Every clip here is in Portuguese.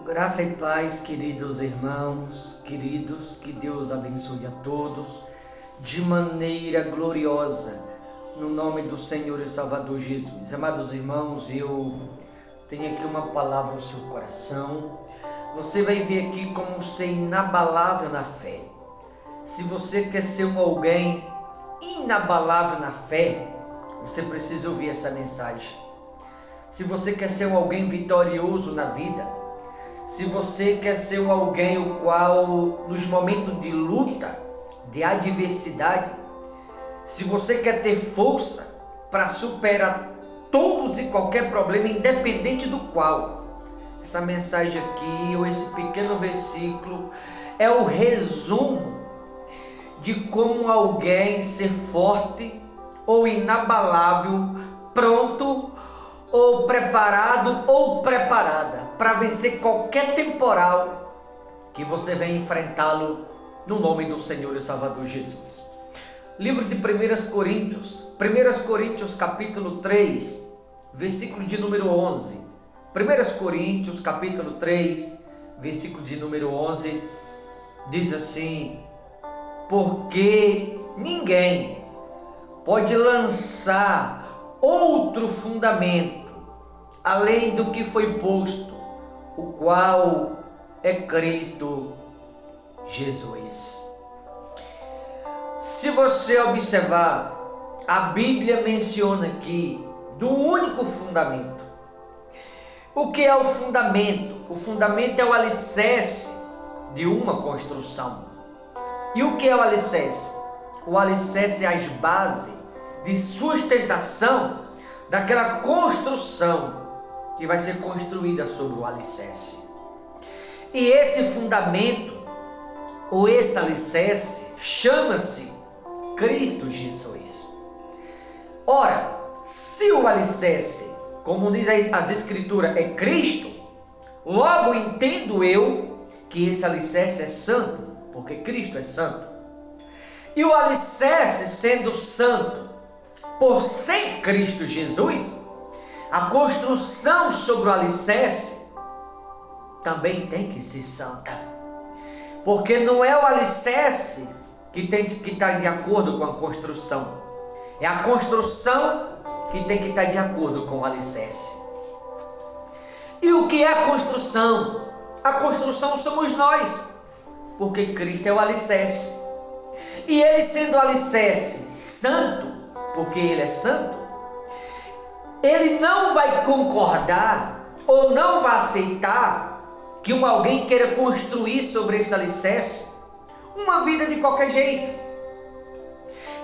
Graça e paz, queridos irmãos, queridos, que Deus abençoe a todos de maneira gloriosa, no nome do Senhor e Salvador Jesus. Amados irmãos, eu tenho aqui uma palavra no seu coração. Você vai ver aqui como ser inabalável na fé. Se você quer ser alguém inabalável na fé, você precisa ouvir essa mensagem. Se você quer ser alguém vitorioso na vida, se você quer ser alguém o qual nos momentos de luta, de adversidade, se você quer ter força para superar todos e qualquer problema, independente do qual, essa mensagem aqui, ou esse pequeno versículo, é o resumo de como alguém ser forte ou inabalável, pronto ou preparado ou preparada para vencer qualquer temporal que você venha enfrentá-lo no nome do Senhor e Salvador Jesus. Livro de 1 Coríntios capítulo 3, versículo de número 11. 1 Coríntios capítulo 3, versículo de número 11, diz assim: porque ninguém pode lançar outro fundamento além do que foi posto, o qual é Cristo Jesus. Se você observar, a Bíblia menciona aqui do único fundamento. O que é o fundamento? O fundamento é o alicerce de uma construção. E o que é o alicerce? O alicerce é as bases de sustentação daquela construção que vai ser construída sobre o alicerce. E esse fundamento, ou esse alicerce, chama-se Cristo Jesus. Ora, se o alicerce, como diz as Escrituras, é Cristo, logo entendo eu que esse alicerce é santo, porque Cristo é santo. E o alicerce sendo santo, por ser Cristo Jesus, a construção sobre o alicerce também tem que ser santa. Porque não é o alicerce que tem que estar de acordo com a construção. É a construção que tem que estar de acordo com o alicerce. E o que é a construção? A construção somos nós, porque Cristo é o alicerce. E ele sendo o alicerce santo, porque ele é santo, ele não vai concordar ou não vai aceitar que alguém queira construir sobre este alicerce uma vida de qualquer jeito.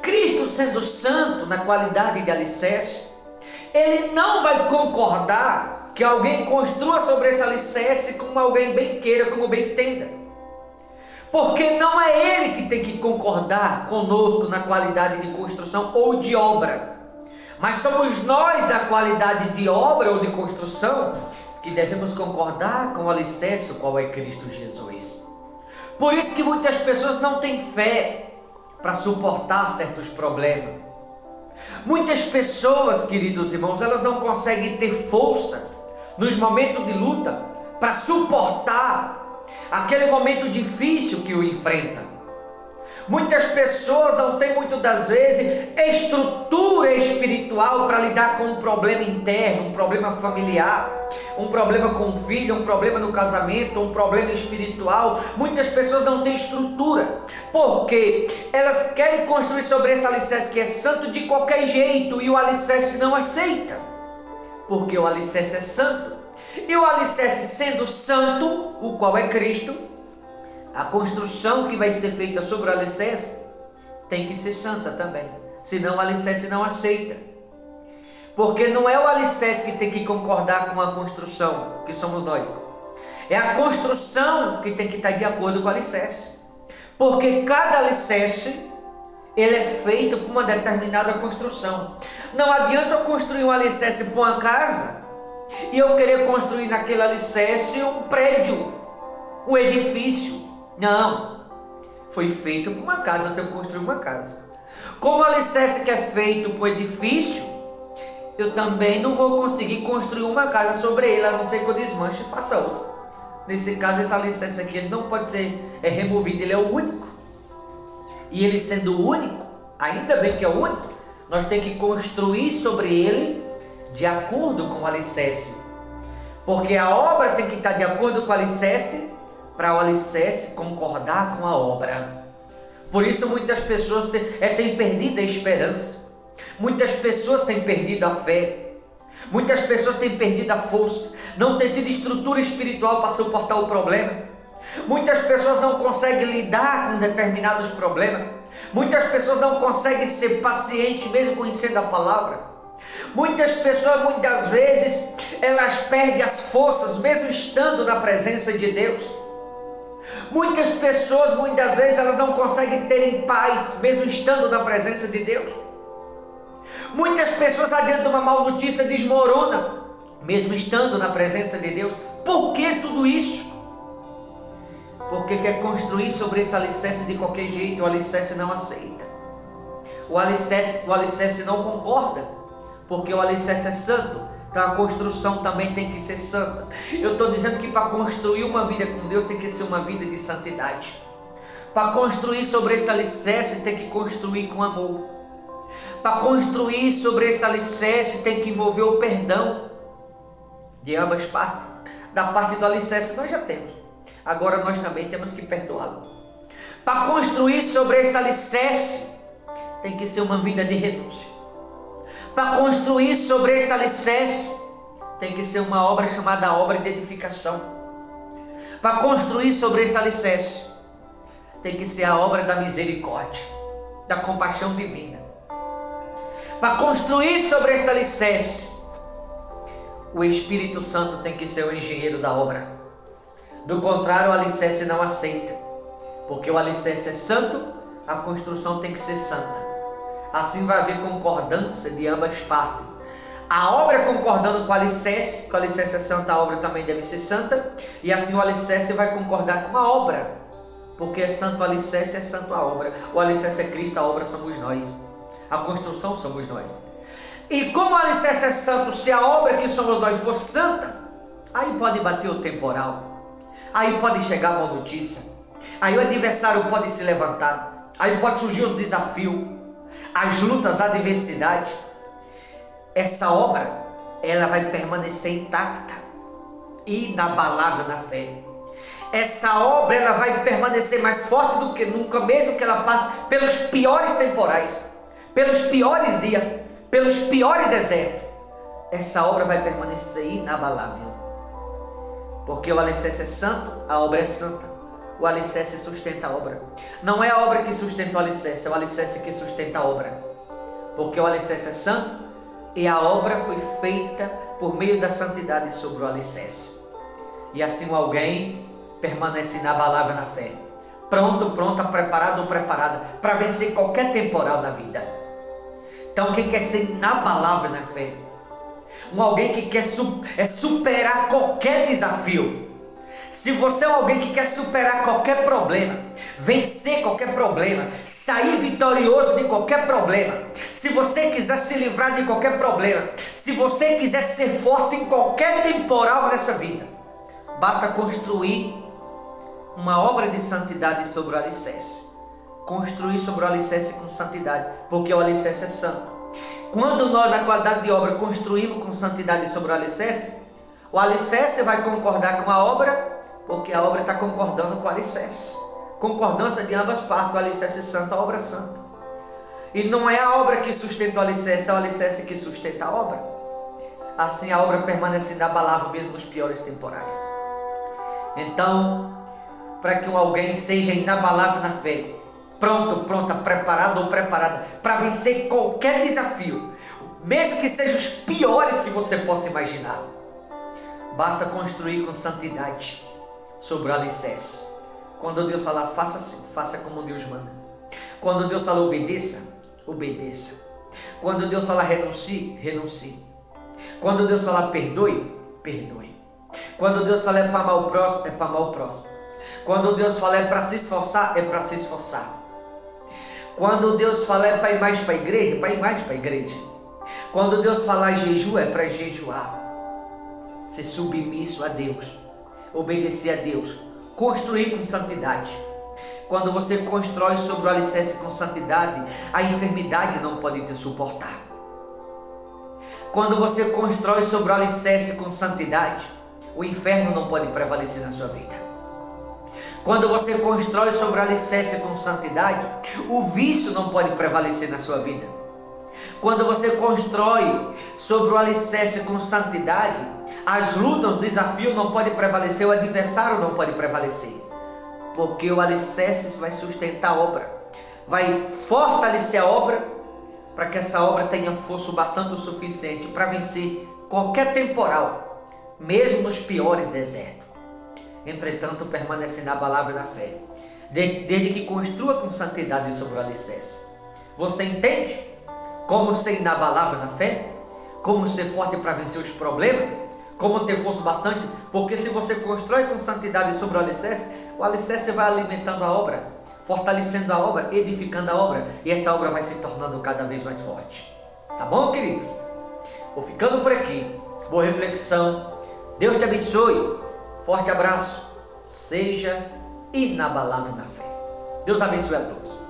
Cristo sendo santo na qualidade de alicerce, ele não vai concordar que alguém construa sobre esse alicerce como alguém bem queira, como bem entenda. Porque não é ele que tem que concordar conosco na qualidade de construção ou de obra, mas somos nós da qualidade de obra ou de construção que devemos concordar com o alicerce, qual é Cristo Jesus. Por isso que muitas pessoas não têm fé para suportar certos problemas. Muitas pessoas, queridos irmãos, elas não conseguem ter força nos momentos de luta para suportar aquele momento difícil que o enfrenta. Muitas pessoas não têm muitas das vezes estrutura espiritual para lidar com um problema interno, um problema familiar, um problema com o filho, um problema no casamento, um problema espiritual. Muitas pessoas não têm estrutura, porque elas querem construir sobre esse alicerce que é santo de qualquer jeito, e o alicerce não aceita, porque o alicerce é santo. E o alicerce sendo santo, o qual é Cristo, a construção que vai ser feita sobre o alicerce tem que ser santa também, senão o alicerce não aceita. Porque não é o alicerce que tem que concordar com a construção, que somos nós. É a construção que tem que estar de acordo com o alicerce. Porque cada alicerce, ele é feito por uma determinada construção. Não adianta eu construir um alicerce para uma casa e eu querer construir naquele alicerce um prédio, um edifício. Não, foi feito para uma casa, eu tenho que construir uma casa. Como o alicerce que é feito para um edifício, eu também não vou conseguir construir uma casa sobre ele, a não ser que eu desmanche e faça outra. Nesse caso, esse alicerce aqui, ele não pode ser removido, ele é o único. E ele sendo o único, ainda bem que é o único, nós temos que construir sobre ele de acordo com o alicerce. Porque a obra tem que estar de acordo com o alicerce, para o alicerce concordar com a obra. Por isso muitas pessoas têm perdido a esperança. Muitas pessoas têm perdido a fé. Muitas pessoas têm perdido a força. Não têm tido estrutura espiritual para suportar o problema. Muitas pessoas não conseguem lidar com determinados problemas. Muitas pessoas não conseguem ser pacientes mesmo conhecendo a palavra. Muitas pessoas, muitas vezes, elas perdem as forças mesmo estando na presença de Deus. Muitas pessoas, muitas vezes, elas não conseguem ter paz mesmo estando na presença de Deus. Muitas pessoas, adiante de uma mal notícia, desmoronam mesmo estando na presença de Deus. Por que tudo isso? Porque quer construir sobre esse alicerce de qualquer jeito. O alicerce não aceita. O alicerce não concorda, porque o alicerce é santo. Então a construção também tem que ser santa. Eu estou dizendo que para construir uma vida com Deus tem que ser uma vida de santidade. Para construir sobre este alicerce tem que construir com amor. Para construir sobre este alicerce tem que envolver o perdão de ambas partes. Da parte do alicerce nós já temos. Agora nós também temos que perdoá-lo. Para construir sobre este alicerce tem que ser uma vida de renúncia. Para construir sobre este alicerce tem que ser uma obra chamada obra de edificação. Para construir sobre este alicerce tem que ser a obra da misericórdia, da compaixão divina. Para construir sobre este alicerce, o Espírito Santo tem que ser o engenheiro da obra. Do contrário, o alicerce não aceita. Porque o alicerce é santo, a construção tem que ser santa. Assim vai haver concordância de ambas partes. A obra concordando com o alicerce, que o alicerce é santo, a obra também deve ser santa. E assim o alicerce vai concordar com a obra. Porque é santo o alicerce, é santo a obra. O alicerce é Cristo, a obra somos nós. A construção somos nós. E como o alicerce é santo, se a obra que somos nós for santa, aí pode bater o temporal. Aí pode chegar a má notícia. Aí o adversário pode se levantar. Aí pode surgir os desafios, as lutas, a adversidade. Essa obra, ela vai permanecer intacta, inabalável na fé. Essa obra, ela vai permanecer mais forte do que nunca, mesmo que ela passe pelos piores temporais, pelos piores dias, pelos piores desertos. Essa obra vai permanecer inabalável. Porque o alicerce é santo, a obra é santa. O alicerce sustenta a obra. Não é a obra que sustenta o alicerce, é o alicerce que sustenta a obra. Porque o alicerce é santo e a obra foi feita por meio da santidade sobre o alicerce. E assim alguém permanece inabalável na fé. Pronto, pronta, preparado ou preparada para vencer qualquer temporal da vida. Então quem quer ser inabalável na fé? Alguém que quer superar qualquer desafio. Se você é alguém que quer superar qualquer problema, vencer qualquer problema, sair vitorioso de qualquer problema, se você quiser se livrar de qualquer problema, se você quiser ser forte em qualquer temporal nessa vida, basta construir uma obra de santidade sobre o alicerce. Construir sobre o alicerce com santidade, porque o alicerce é santo. Quando nós, na qualidade de obra, construímos com santidade sobre o alicerce vai concordar com a obra, porque a obra está concordando com o alicerce. Concordância de ambas partes, o alicerce é santo, a obra é santa. E não é a obra que sustenta o alicerce, é o alicerce que sustenta a obra. Assim a obra permanece inabalável mesmo nos piores temporais. Então, para que alguém seja inabalável na fé, pronto, pronta, preparado ou preparada para vencer qualquer desafio, mesmo que sejam os piores que você possa imaginar, basta construir com santidade sobre o alicerce. Quando Deus falar, faça assim, faça como Deus manda. Quando Deus falar, obedeça, obedeça. Quando Deus falar, renuncie, renuncie. Quando Deus falar, perdoe, perdoe. Quando Deus falar, é para amar o próximo, é para amar o próximo. Quando Deus fala, é para se esforçar, é para se esforçar. Quando Deus fala, é para ir mais para a igreja, é para ir mais para a igreja. Quando Deus falar jejum, é para jejuar. Ser submisso a Deus. obedecer a Deus, construir com santidade. Quando você constrói sobre o alicerce com santidade, a enfermidade não pode te suportar. Quando você constrói sobre o alicerce com santidade, o inferno não pode prevalecer na sua vida. Quando você constrói sobre o alicerce com santidade, o vício não pode prevalecer na sua vida. Quando você constrói sobre o alicerce com santidade, as lutas, os desafios não podem prevalecer, o adversário não pode prevalecer. Porque o alicerce vai sustentar a obra, vai fortalecer a obra, para que essa obra tenha força bastante o suficiente para vencer qualquer temporal, mesmo nos piores desertos. Entretanto, permanece na palavra da fé, desde que construa com santidade sobre o alicerce. Você entende como ser inabalável na fé? Como ser forte para vencer os problemas? Como ter força bastante? Porque se você constrói com santidade sobre o alicerce vai alimentando a obra, fortalecendo a obra, edificando a obra, e essa obra vai se tornando cada vez mais forte. Tá bom, queridos? Vou ficando por aqui. Boa reflexão. Deus te abençoe. Forte abraço. Seja inabalável na fé. Deus abençoe a todos.